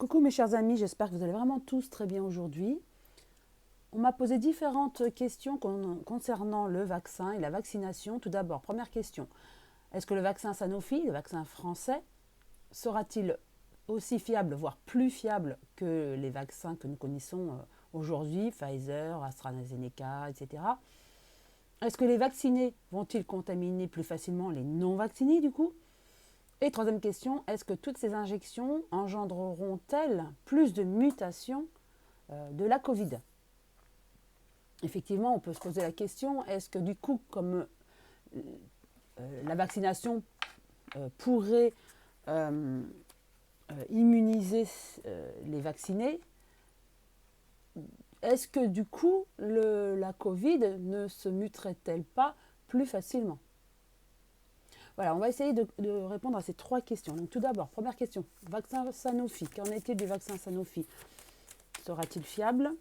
Coucou mes chers amis, j'espère que vous allez vraiment tous très bien aujourd'hui. On m'a posé différentes questions concernant le vaccin et la vaccination. Tout d'abord, première question, est-ce que le vaccin Sanofi, le vaccin français, sera-t-il aussi fiable, voire plus fiable que les vaccins que nous connaissons aujourd'hui, Pfizer, AstraZeneca, etc. Est-ce que les vaccinés vont-ils contaminer plus facilement les non-vaccinés du coup ? Et troisième question, est-ce que toutes ces injections engendreront-elles plus de mutations de la Covid ? Effectivement, on peut se poser la question, est-ce que du coup, comme la vaccination pourrait immuniser les vaccinés, est-ce que du coup, la Covid ne se muterait-elle pas plus facilement ? Voilà, on va essayer de répondre à ces trois questions. Donc tout d'abord, première question, vaccin Sanofi. Qu'en est-il du vaccin Sanofi ? Sera-t-il fiable ?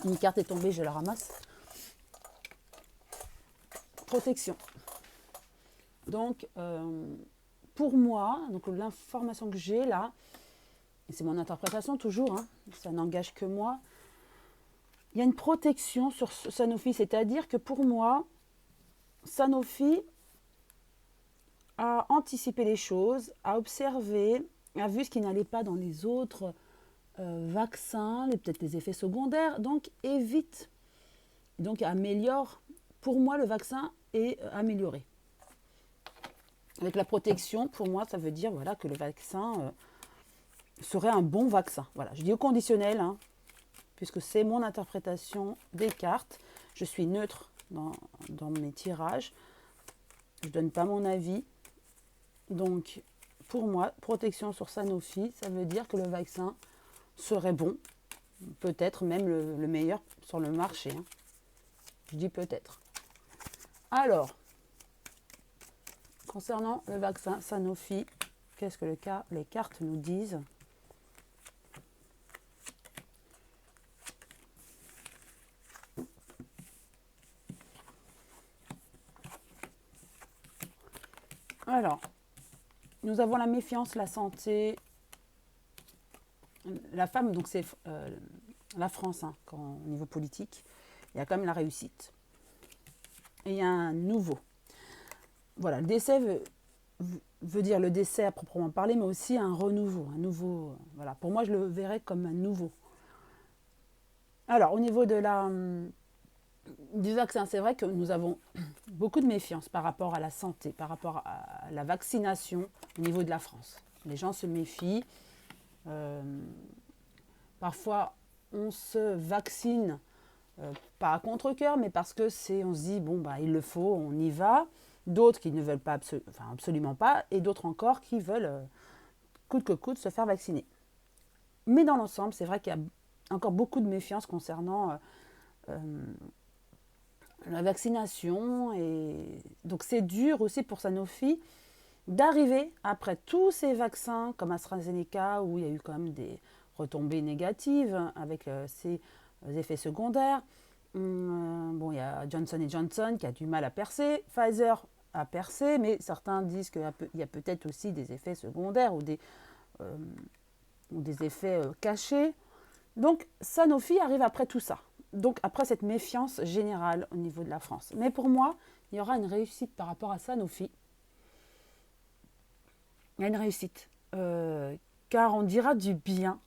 Une carte est tombée, je la ramasse. Protection. Donc, pour moi, donc l'information que j'ai là, et c'est mon interprétation toujours, hein, ça n'engage que moi, il y a une protection sur Sanofi, c'est-à-dire que pour moi, Sanofi a anticipé les choses, a observé, a vu ce qui n'allait pas dans les autres vaccins, peut-être les effets secondaires, donc évite, donc améliore. Pour moi, le vaccin est amélioré. Avec la protection, pour moi, ça veut dire voilà, que le vaccin serait un bon vaccin. Voilà, je dis au conditionnel, hein, puisque c'est mon interprétation des cartes. Je suis neutre dans mes tirages. Je ne donne pas mon avis. Donc, pour moi, protection sur Sanofi, ça veut dire que le vaccin serait bon, peut-être même le meilleur sur le marché. Hein. Je dis peut-être. Alors, concernant le vaccin Sanofi, qu'est-ce que les cartes nous disent ? Alors, nous avons la méfiance, la santé, la femme, donc c'est la France, hein, au niveau politique. Il y a quand même la réussite. Et il y a un nouveau. Voilà, le décès veut dire le décès à proprement parler, mais aussi un renouveau, un nouveau. Voilà, pour moi, je le verrais comme un nouveau. Alors, au niveau du vaccin, c'est vrai que nous avons beaucoup de méfiance par rapport à la santé, par rapport à la vaccination au niveau de la France. Les gens se méfient. Parfois, on se vaccine pas à contre-cœur, mais parce que on se dit, bon, bah, il le faut, on y va. D'autres qui ne veulent pas, absolument pas, et d'autres encore qui veulent, coûte que coûte, se faire vacciner. Mais dans l'ensemble, c'est vrai qu'il y a encore beaucoup de méfiance concernant la vaccination. Et donc, c'est dur aussi pour Sanofi d'arriver, après tous ces vaccins comme AstraZeneca, où il y a eu quand même des retombées négatives avec ces effets secondaires. Bon, il y a Johnson & Johnson qui a du mal à percer, Pfizer a percé, mais certains disent qu'il y a peut-être aussi des effets secondaires ou des effets cachés. Donc Sanofi arrive après tout ça. Donc après cette méfiance générale au niveau de la France. Mais pour moi, il y aura une réussite par rapport à Sanofi. Il y a une réussite. Car on dira du bien,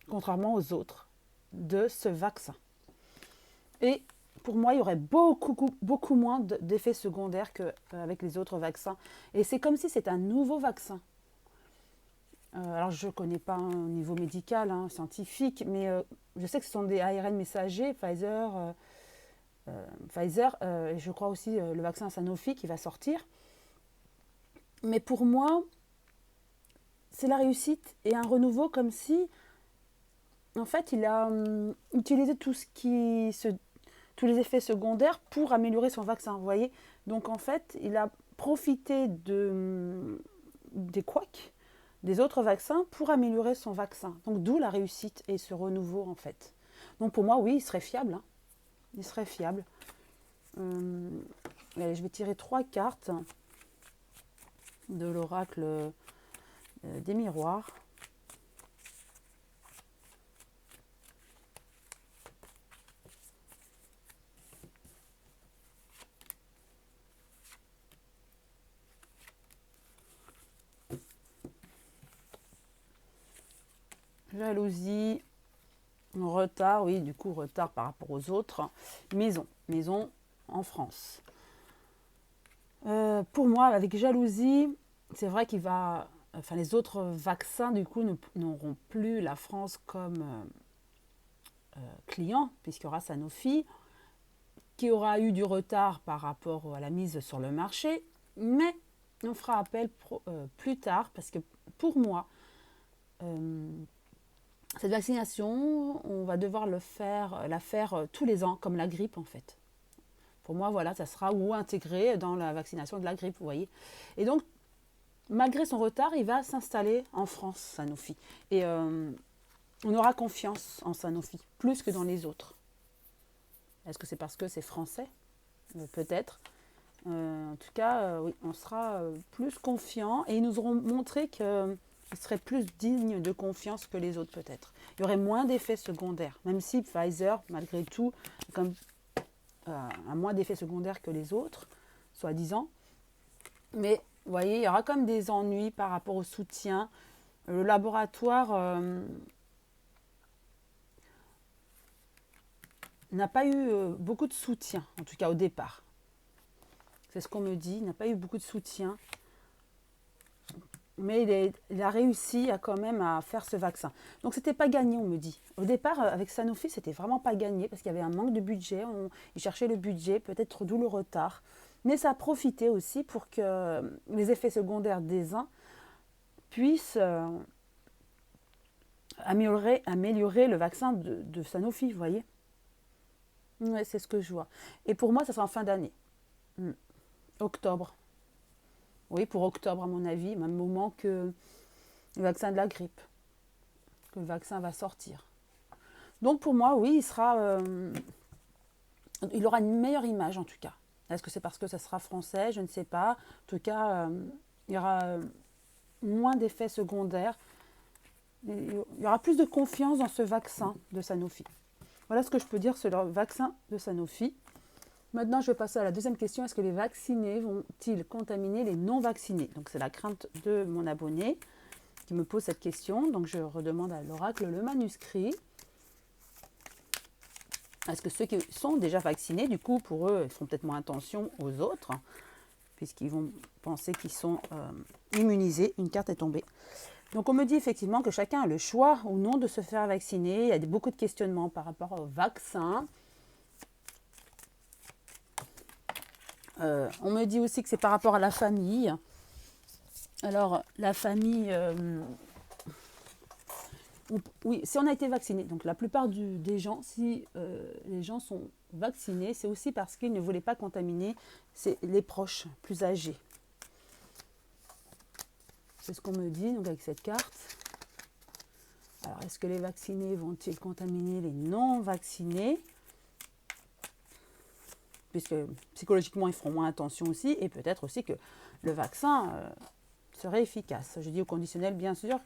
contrairement aux autres, de ce vaccin. Et pour moi, il y aurait beaucoup moins d'effets secondaires qu'avec les autres vaccins. Et c'est comme si c'était un nouveau vaccin. Alors, je ne connais pas au niveau médical, hein, scientifique, mais je sais que ce sont des ARN messagers, Pfizer, et je crois aussi le vaccin Sanofi qui va sortir. Mais pour moi, c'est la réussite et un renouveau comme si, en fait, il a utilisé tous les effets secondaires pour améliorer son vaccin, vous voyez. Donc, en fait, il a profité des couacs des autres vaccins pour améliorer son vaccin. Donc, d'où la réussite et ce renouveau, en fait. Donc, pour moi, oui, il serait fiable. Hein. Il serait fiable. Allez, je vais tirer 3 cartes de l'oracle des miroirs. jalousie, retard, oui, du coup, retard par rapport aux autres. Maison en France. Pour moi, avec jalousie, c'est vrai les autres vaccins, du coup, n'auront plus la France comme client, puisqu'il y aura Sanofi, qui aura eu du retard par rapport à la mise sur le marché, mais on fera appel plus tard, parce que pour moi, cette vaccination, on va devoir la faire tous les ans, comme la grippe en fait. Pour moi, voilà, ça sera intégré dans la vaccination de la grippe, vous voyez. Et donc, malgré son retard, il va s'installer en France, Sanofi. Et on aura confiance en Sanofi, plus que dans les autres. Est-ce que c'est parce que c'est français? Peut-être. En tout cas, oui, on sera plus confiant et ils nous auront montré qu'ils seraient plus dignes de confiance que les autres peut-être. Il y aurait moins d'effets secondaires, même si Pfizer, malgré tout, a moins d'effets secondaires que les autres, soi-disant. Mais vous voyez, il y aura comme des ennuis par rapport au soutien. Le laboratoire n'a pas eu beaucoup de soutien, en tout cas au départ. C'est ce qu'on me dit, il n'a pas eu beaucoup de soutien. Mais il a réussi quand même à faire ce vaccin. Donc c'était pas gagné, on me dit. Au départ, avec Sanofi, c'était vraiment pas gagné parce qu'il y avait un manque de budget. Ils cherchaient le budget, peut-être d'où le retard. Mais ça a profité aussi pour que les effets secondaires des uns puissent améliorer le vaccin de Sanofi, vous voyez. Ouais, c'est ce que je vois. Et pour moi, ça sera en fin d'année. Octobre. Oui, pour octobre, à mon avis, même moment que le vaccin de la grippe. Que le vaccin va sortir. Donc pour moi, oui, il aura une meilleure image en tout cas. Est-ce que c'est parce que ça sera français? Je ne sais pas. En tout cas, il y aura moins d'effets secondaires. Il y aura plus de confiance dans ce vaccin de Sanofi. Voilà ce que je peux dire sur le vaccin de Sanofi. Maintenant, je vais passer à la deuxième question. Est-ce que les vaccinés vont-ils contaminer les non-vaccinés? Donc, c'est la crainte de mon abonné qui me pose cette question. Donc, je redemande à l'oracle le manuscrit. Est-ce que ceux qui sont déjà vaccinés, du coup, pour eux, ils feront peut-être moins attention aux autres, puisqu'ils vont penser qu'ils sont immunisés. Une carte est tombée. Donc, on me dit effectivement que chacun a le choix ou non de se faire vacciner. Il y a beaucoup de questionnements par rapport au vaccin. On me dit aussi que c'est par rapport à la famille. Alors, la famille, oui, si on a été vacciné, donc la plupart des gens, si les gens sont vaccinés, c'est aussi parce qu'ils ne voulaient pas contaminer les proches plus âgés. C'est ce qu'on me dit donc avec cette carte. Alors, est-ce que les vaccinés vont-ils contaminer les non-vaccinés? Puisque psychologiquement, ils feront moins attention aussi, et peut-être aussi que le vaccin serait efficace. Je dis au conditionnel, bien sûr,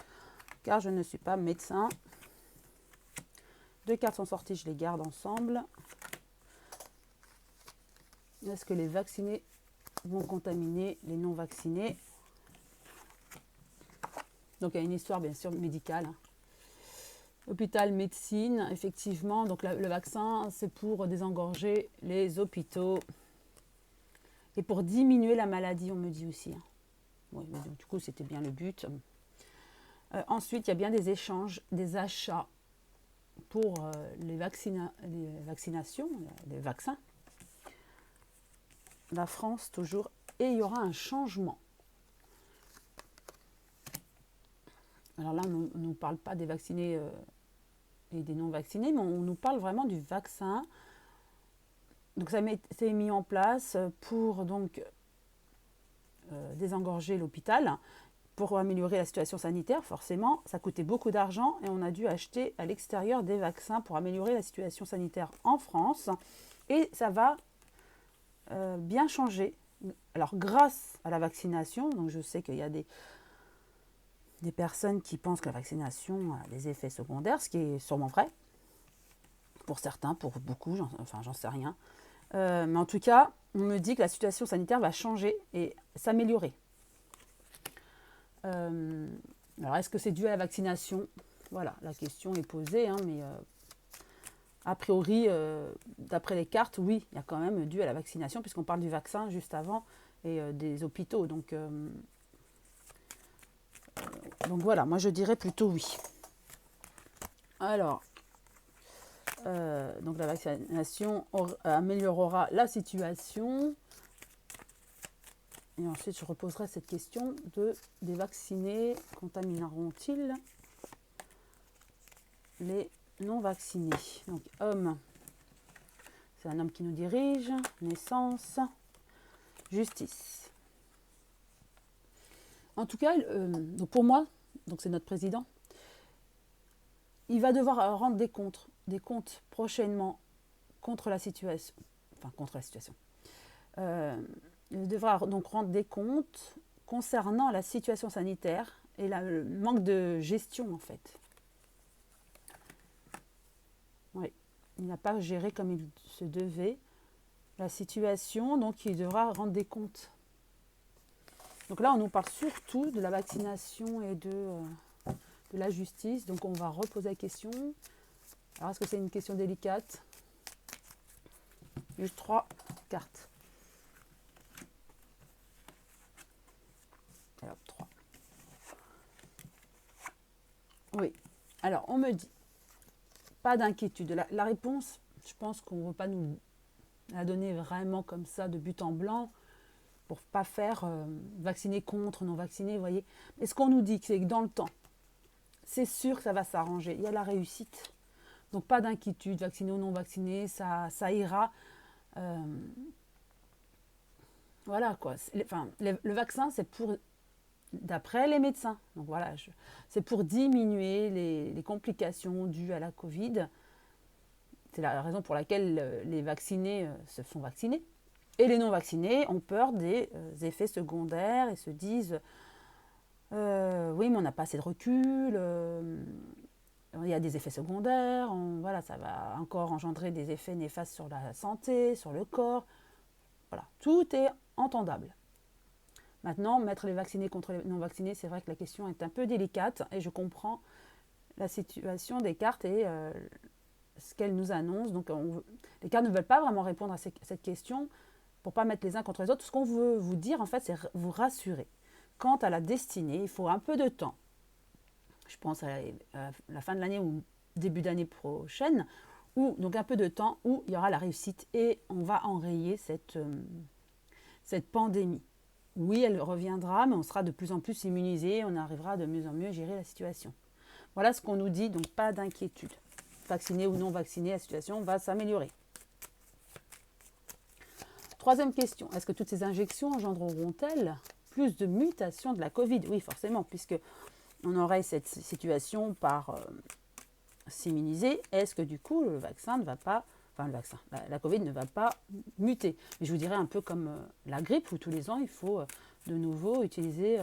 car je ne suis pas médecin. 2 cartes sont sorties, je les garde ensemble. Est-ce que les vaccinés vont contaminer les non-vaccinés? Donc, il y a une histoire, bien sûr, médicale. Hôpital, médecine, effectivement. Donc, le vaccin, c'est pour désengorger les hôpitaux et pour diminuer la maladie, on me dit aussi. Oui, donc, du coup, c'était bien le but. Ensuite, il y a bien des échanges, des achats pour les vaccinations, les vaccins. La France, toujours. Et il y aura un changement. Alors là, on ne nous parle pas des vaccinés et des non-vaccinés, mais on nous parle vraiment du vaccin. Donc ça s'est mis en place pour donc désengorger l'hôpital, pour améliorer la situation sanitaire. Forcément, ça coûtait beaucoup d'argent et on a dû acheter à l'extérieur des vaccins pour améliorer la situation sanitaire en France. Et ça va bien changer. Alors grâce à la vaccination, donc je sais qu'il y a des personnes qui pensent que la vaccination a des effets secondaires, ce qui est sûrement vrai. Pour certains, pour beaucoup, j'en sais rien. Mais en tout cas, on me dit que la situation sanitaire va changer et s'améliorer. Alors, est-ce que c'est dû à la vaccination? voilà, la question est posée, hein, mais a priori, d'après les cartes, oui, il y a quand même dû à la vaccination, puisqu'on parle du vaccin juste avant et des hôpitaux. Donc voilà, moi je dirais plutôt oui. Alors, donc la vaccination améliorera la situation. Et ensuite, je reposerai cette question des vaccinés contamineront-ils les non vaccinés? Donc, homme, c'est un homme qui nous dirige. Naissance, justice. En tout cas, donc pour moi, donc c'est notre président, il va devoir rendre des comptes prochainement contre la situation. Il devra donc rendre des comptes concernant la situation sanitaire et le manque de gestion en fait. Oui, il n'a pas géré comme il se devait la situation, donc il devra rendre des comptes. Donc là, on nous parle surtout de la vaccination et de la justice. Donc on va reposer la question. Alors, est-ce que c'est une question délicate? Juste 3 cartes. Alors, 3. Oui. Alors, on me dit, pas d'inquiétude. La réponse, je pense qu'on ne veut pas nous la donner vraiment comme ça, de but en blanc, pour ne pas faire vacciner contre, non vacciner, vous voyez. Mais ce qu'on nous dit, c'est que dans le temps, c'est sûr que ça va s'arranger. Il y a la réussite. Donc, pas d'inquiétude, vacciné ou non vacciné, ça ira. Voilà quoi. Le vaccin, c'est pour, d'après les médecins, donc voilà, c'est pour diminuer les complications dues à la Covid. C'est la raison pour laquelle les vaccinés se font vacciner. Et les non-vaccinés ont peur des effets secondaires et se disent oui, mais on n'a pas assez de recul, il y a des effets secondaires, voilà, ça va encore engendrer des effets néfastes sur la santé, sur le corps. Voilà, tout est entendable. Maintenant, mettre les vaccinés contre les non-vaccinés, c'est vrai que la question est un peu délicate et je comprends la situation des cartes et ce qu'elles nous annoncent. Donc, les cartes ne veulent pas vraiment répondre à cette question pour ne pas mettre les uns contre les autres. Ce qu'on veut vous dire, en fait, c'est vous rassurer. Quant à la destinée, il faut un peu de temps. Je pense à la fin de l'année ou début d'année prochaine, donc un peu de temps où il y aura la réussite et on va enrayer cette pandémie. Oui, elle reviendra, mais on sera de plus en plus immunisé, on arrivera de mieux en mieux à gérer la situation. Voilà ce qu'on nous dit, donc pas d'inquiétude. Vacciné ou non vacciné, la situation va s'améliorer. Troisième question, est-ce que toutes ces injections engendreront-elles plus de mutations de la Covid? Oui, forcément, puisque on aurait cette situation par s'immuniser. Est-ce que du coup, le vaccin ne va pas... la Covid ne va pas muter. Mais je vous dirais un peu comme la grippe, où tous les ans, il faut de nouveau utiliser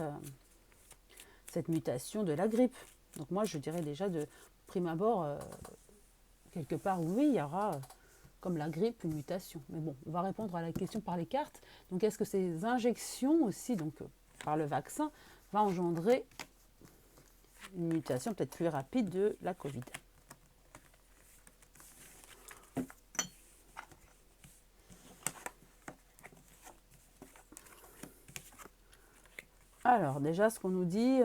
cette mutation de la grippe. Donc moi, je dirais déjà de prime abord, quelque part, oui, il y aura, comme la grippe, une mutation. Mais bon, on va répondre à la question par les cartes. Donc est-ce que ces injections aussi, donc par le vaccin, va engendrer une mutation peut-être plus rapide de la Covid? Alors, déjà, ce qu'on nous dit,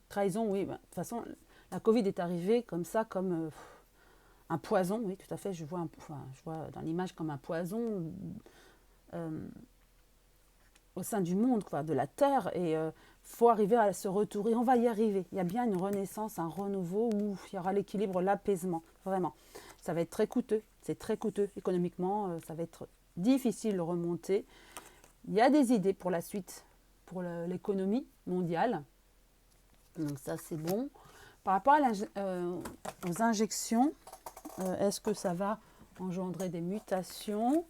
trahison, oui, de toute façon, la Covid est arrivée comme ça, comme un poison, oui, tout à fait, je vois dans l'image comme un poison au sein du monde, quoi, de la Terre, et faut arriver à se retourer, on va y arriver. Il y a bien une renaissance, un renouveau où il y aura l'équilibre, l'apaisement, vraiment. Ça va être très coûteux, c'est très coûteux économiquement, ça va être difficile de remonter. Il y a des idées pour la suite, pour l'économie mondiale. Donc ça, c'est bon. Par rapport aux injections, est-ce que ça va engendrer des mutations?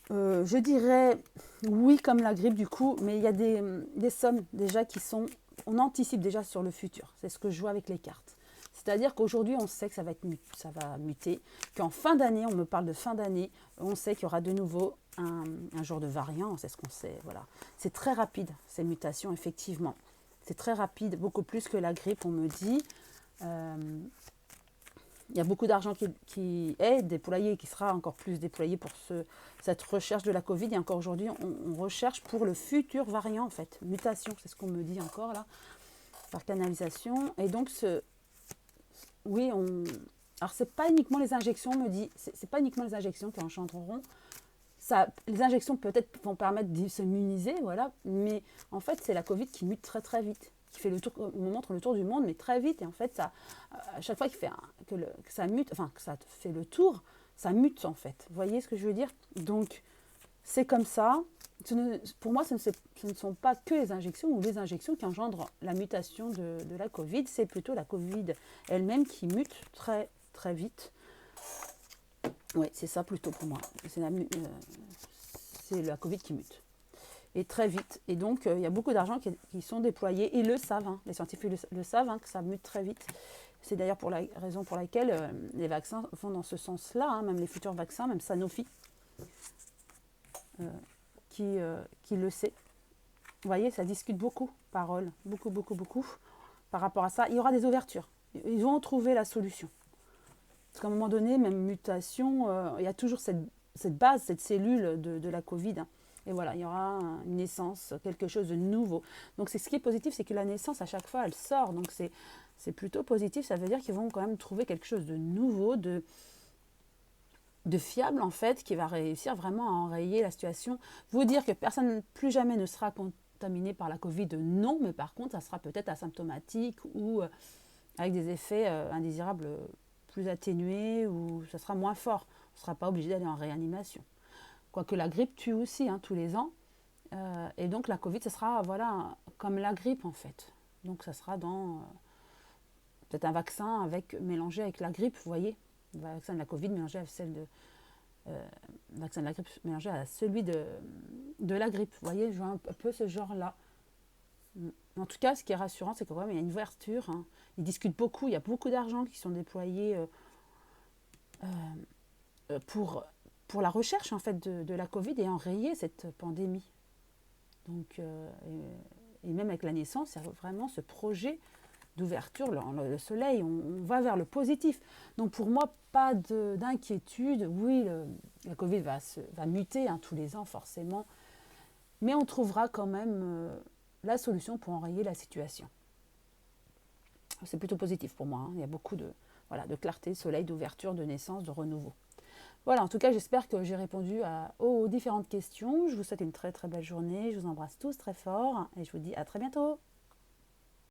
Je dirais oui, comme la grippe du coup, mais il y a des sommes déjà qui sont... On anticipe déjà sur le futur. C'est ce que je vois avec les cartes. C'est-à-dire qu'aujourd'hui, on sait que ça va muter, qu'en fin d'année, on me parle de fin d'année, on sait qu'il y aura de nouveau un genre de variant, c'est ce qu'on sait. Voilà. C'est très rapide, ces mutations, effectivement. C'est très rapide, beaucoup plus que la grippe, on me dit. Il y a beaucoup d'argent qui est déployé et qui sera encore plus déployé pour cette recherche de la Covid. Et encore aujourd'hui, on recherche pour le futur variant, en fait. Mutation, c'est ce qu'on me dit encore là, par canalisation. Et donc, oui, alors c'est pas uniquement les injections, on me dit, c'est pas uniquement les injections qui enchanteront. Les injections peut-être vont permettre de s'immuniser, voilà, mais en fait, c'est la Covid qui mute très très vite, qui fait le tour, on me montre le tour du monde, mais très vite, et en fait, à chaque fois que ça mute, enfin, que ça fait le tour, ça mute en fait. Vous voyez ce que je veux dire? Donc, c'est comme ça. Pour moi, ce ne sont pas que les injections ou les injections qui engendrent la mutation de la Covid, c'est plutôt la Covid elle-même qui mute très très vite. Oui, c'est ça plutôt pour moi. C'est la Covid qui mute. Et très vite. Et donc, il y a beaucoup d'argent qui sont déployés. Et ils le savent. Hein. Les scientifiques le savent, hein, que ça mute très vite. C'est d'ailleurs pour la raison pour laquelle les vaccins vont dans ce sens-là. Hein, même les futurs vaccins, même Sanofi, qui le sait. Vous voyez, ça discute beaucoup, parole. Beaucoup, beaucoup, beaucoup. Par rapport à ça, il y aura des ouvertures. Ils vont trouver la solution. Parce qu'à un moment donné, même mutation, il y a toujours cette base, cette cellule de la Covid. Hein. Et voilà, il y aura une naissance, quelque chose de nouveau. Donc ce qui est positif, c'est que la naissance, à chaque fois, elle sort. Donc c'est plutôt positif. Ça veut dire qu'ils vont quand même trouver quelque chose de nouveau, de fiable, en fait, qui va réussir vraiment à enrayer la situation. Vous dire que personne plus jamais ne sera contaminé par la Covid, non. Mais par contre, ça sera peut-être asymptomatique ou avec des effets indésirables plus atténué ou ça sera moins fort. On ne sera pas obligé d'aller en réanimation. Quoique la grippe tue aussi tous les ans. Et donc la Covid, ce sera voilà, comme la grippe en fait. Donc ça sera dans peut-être un vaccin mélangé avec la grippe, vous voyez. Le vaccin de la Covid mélangé avec le vaccin de la grippe mélangé à celui de la grippe. Vous voyez, je vois un peu ce genre-là. En tout cas, ce qui est rassurant, c'est qu'il y a une ouverture. Hein. Ils discutent beaucoup, il y a beaucoup d'argent qui sont déployés pour la recherche en fait, de la Covid et enrayer cette pandémie. Donc, et même avec la naissance, il y a vraiment ce projet d'ouverture, le soleil, on va vers le positif. Donc pour moi, pas d'inquiétude. Oui, la Covid va muter tous les ans forcément, mais on trouvera quand même la solution pour enrayer la situation. C'est plutôt positif pour moi. Hein. Il y a beaucoup de clarté, de soleil, d'ouverture, de naissance, de renouveau. Voilà, en tout cas, j'espère que j'ai répondu aux différentes questions. Je vous souhaite une très très belle journée. Je vous embrasse tous très fort et je vous dis à très bientôt.